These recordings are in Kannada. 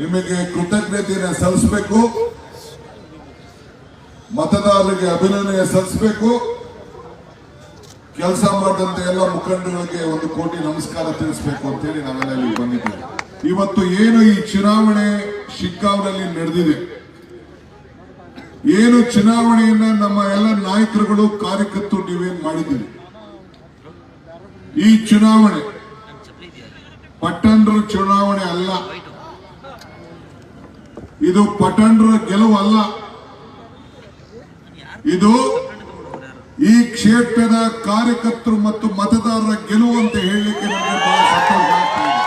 ನಿಮಗೆ ಕೃತಜ್ಞತೆಯನ್ನು ಸಲ್ಲಿಸಬೇಕು, ಮತದಾರರಿಗೆ ಅಭಿನಂದನೆ ಸಲ್ಲಿಸಬೇಕು. ಕೆಲಸ ಮಾಡಿದಂತ ಎಲ್ಲ ಮುಖಂಡಗಳಿಗೆ 1 ಕೋಟಿ ನಮಸ್ಕಾರ ತಿಳಿಸಬೇಕು ಅಂತ ಹೇಳಿ ನಾವೆಲ್ಲ ಇಲ್ಲಿ ಬಂದಿದ್ದೇವೆ. ಇವತ್ತು ಏನು ಈ ಚುನಾವಣೆ ಶಿಗ್ಗಾಂವ್ನಲ್ಲಿ ನಡೆದಿದೆ, ಏನು ಚುನಾವಣೆಯನ್ನ ನಮ್ಮ ಎಲ್ಲ ನಾಯಕರುಗಳು ಕಾರ್ಯಕರ್ತರು ನೀವೇನ್ ಮಾಡಿದ್ದೀರಿ, ಈ ಚುನಾವಣೆ ಪಟ್ಟಣರ ಚುನಾವಣೆ ಅಲ್ಲ, ಇದು ಪಟ್ಟಣರ ಗೆಲುವು ಅಲ್ಲ, ಇದು ಈ ಕ್ಷೇತ್ರದ ಕಾರ್ಯಕರ್ತರು ಮತ್ತು ಮತದಾರರ ಗೆಲುವು ಅಂತ ಹೇಳಲಿಕ್ಕೆ ನನಗೆ ಬಹಳ ಸಂತೋಷ ಆಗ್ತಾ ಇದೆ.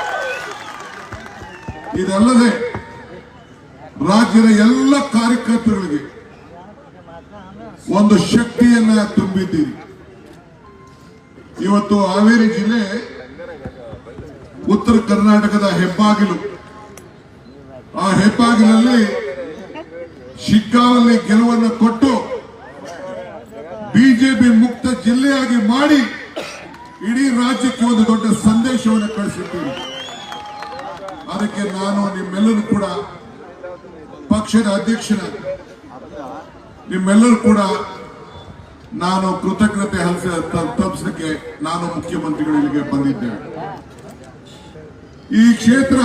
ಇದಲ್ಲದೆ ರಾಜ್ಯದ ಎಲ್ಲ ಕಾರ್ಯಕರ್ತರುಗಳಿಗೆ ಒಂದು ಶಕ್ತಿಯನ್ನ ತುಂಬಿದ್ದೀರಿ. ಇವತ್ತು ಹಾವೇರಿ ಜಿಲ್ಲೆ ಉತ್ತರ ಕರ್ನಾಟಕದ ಹೆಬ್ಬಾಗಿಲು, ಆ ಹೆಬ್ಬಾಗಿಲಲ್ಲಿ ಶಿಗ್ಗಾಂವಲ್ಲಿ ಗೆಲುವನ್ನು ಕೊಟ್ಟು ಬಿಜೆಪಿ ಮುಕ್ತ ಜಿಲ್ಲೆಯಾಗಿ ಮಾಡಿ ಇಡೀ ರಾಜ್ಯಕ್ಕೆ ಒಂದು ದೊಡ್ಡ ಸಂದೇಶವನ್ನು ಕಳಿಸಿದ್ದೀರಿ. ಅದಕ್ಕೆ ನಾನು ನಿಮ್ಮೆಲ್ಲರೂ ಕೂಡ ಪಕ್ಷದ ಅಧ್ಯಕ್ಷನಾಗಿ ನಿಮ್ಮೆಲ್ಲರೂ ಕೂಡ ನಾನು ಕೃತಜ್ಞತೆ ತಪ್ಪಿಸಲಿಕ್ಕೆ ನಾನು ಮುಖ್ಯಮಂತ್ರಿಗಳಿಗೆ ಬಂದಿದ್ದೇನೆ. ಈ ಕ್ಷೇತ್ರ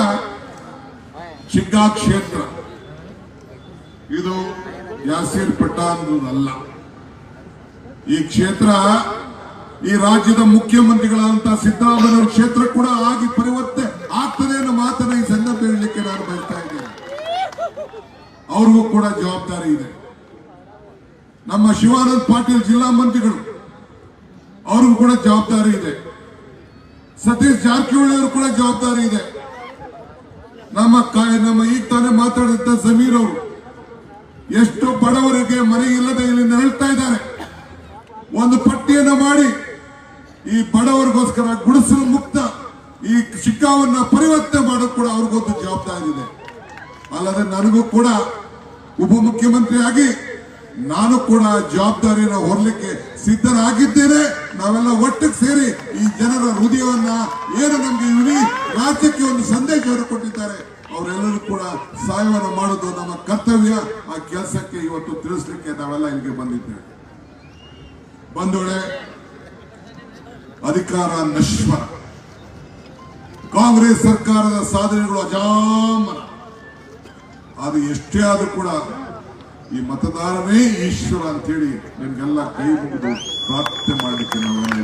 ಶಿಗ್ಗಾ ಕ್ಷೇತ್ರ, ಇದು ಯಾಸೀರ್ ಪಠಾಣ್ ಅಲ್ಲ. ಈ ಕ್ಷೇತ್ರ ಈ ರಾಜ್ಯದ ಮುಖ್ಯಮಂತ್ರಿಗಳಾದಂತಹ ಸಿದ್ದರಾಮಯ್ಯ ಕ್ಷೇತ್ರ ಕೂಡ ಆಗಿ ಪರಿವರ್ತನೆ ಆಗ್ತದೆ ಅನ್ನೋ ಮಾತನ್ನ ಈ ಸಂದರ್ಭ ಹೇಳಲಿಕ್ಕೆ ನಾನು ಬಯಸ್ತಾ ಇದ್ದೇನೆ. ಅವ್ರಿಗೂ ಕೂಡ ಜವಾಬ್ದಾರಿ ಇದೆ. ನಮ್ಮ ಶಿವಾನಂದ ಪಾಟೀಲ್ ಜಿಲ್ಲಾ ಮಂತ್ರಿಗಳು, ಅವ್ರಿಗೂ ಕೂಡ ಜವಾಬ್ದಾರಿ ಇದೆ. ಸತೀಶ್ ಜಾರಕಿಹೊಳಿ ಅವರು ಕೂಡ ಜವಾಬ್ದಾರಿ ಇದೆ. ನಮ್ಮ ಈಗ ತಾನೇ ಮಾತಾಡಿದ ಸಮೀರ್ ಅವರು ಎಷ್ಟು ಬಡವರಿಗೆ ಮನೆ ಇಲ್ಲದೆ ಇಲ್ಲಿ ನರಳ್ತಾ ಇದ್ದಾರೆ. ಒಂದು ಪಟ್ಟಿಯನ್ನು ಮಾಡಿ ಈ ಬಡವರಿಗೋಸ್ಕರ ಗುಡಿಸಲು ಮುಕ್ತ ಈ ಶಿಗ್ಗಾಂವನ್ನ ಪರಿವರ್ತನೆ ಮಾಡೋದು ಕೂಡ ಅವ್ರಿಗೊಂದು ಜವಾಬ್ದಾರಿ ಇದೆ. ಅಲ್ಲದೆ ನನಗೂ ಕೂಡ ಉಪಮುಖ್ಯಮಂತ್ರಿಯಾಗಿ ನಾನು ಕೂಡ ಜವಾಬ್ದಾರಿಯನ್ನು ಹೊರಲಿಕ್ಕೆ ಸಿದ್ಧರಾಗಿದ್ದೇನೆ. ನಾವೆಲ್ಲ ಒಟ್ಟಿಗೆ ಸೇರಿ ಈ ಜನರ ಹೃದಯವನ್ನ ಏನು ನಮ್ಗೆ ಇಡೀ ರಾಜ್ಯಕ್ಕೆ ಒಂದು ಸಂದೇಶವನ್ನು ಕೊಟ್ಟಿದ್ದಾರೆ, ಅವರೆಲ್ಲರೂ ಕೂಡ ಸಹಾಯವನ್ನು ಮಾಡೋದು ನಮ್ಮ ಕರ್ತವ್ಯ. ಆ ಕೆಲಸಕ್ಕೆ ಇವತ್ತು ತಿಳಿಸ್ಲಿಕ್ಕೆ ನಾವೆಲ್ಲ ಇಲ್ಲಿಗೆ ಬಂದಿದ್ದೇವೆ. ಬಂಧುಗಳೇ, ಅಧಿಕಾರ ನಶ್ವರ, ಕಾಂಗ್ರೆಸ್ ಸರ್ಕಾರದ ಸಾಧನೆಗಳು ಅಜಾಮರ. ಅದು ಎಷ್ಟೇ ಆದ್ರೂ ಕೂಡ ಈ ಮತದಾರನೇ ಈಶ್ವರ ಅಂತ ಹೇಳಿ ನಿಮ್ಗೆಲ್ಲ ಕೈ ಮುಗಿದು ಪ್ರಾರ್ಥನೆ ಮಾಡಲಿಕ್ಕೆ ನಾವೆಲ್ಲ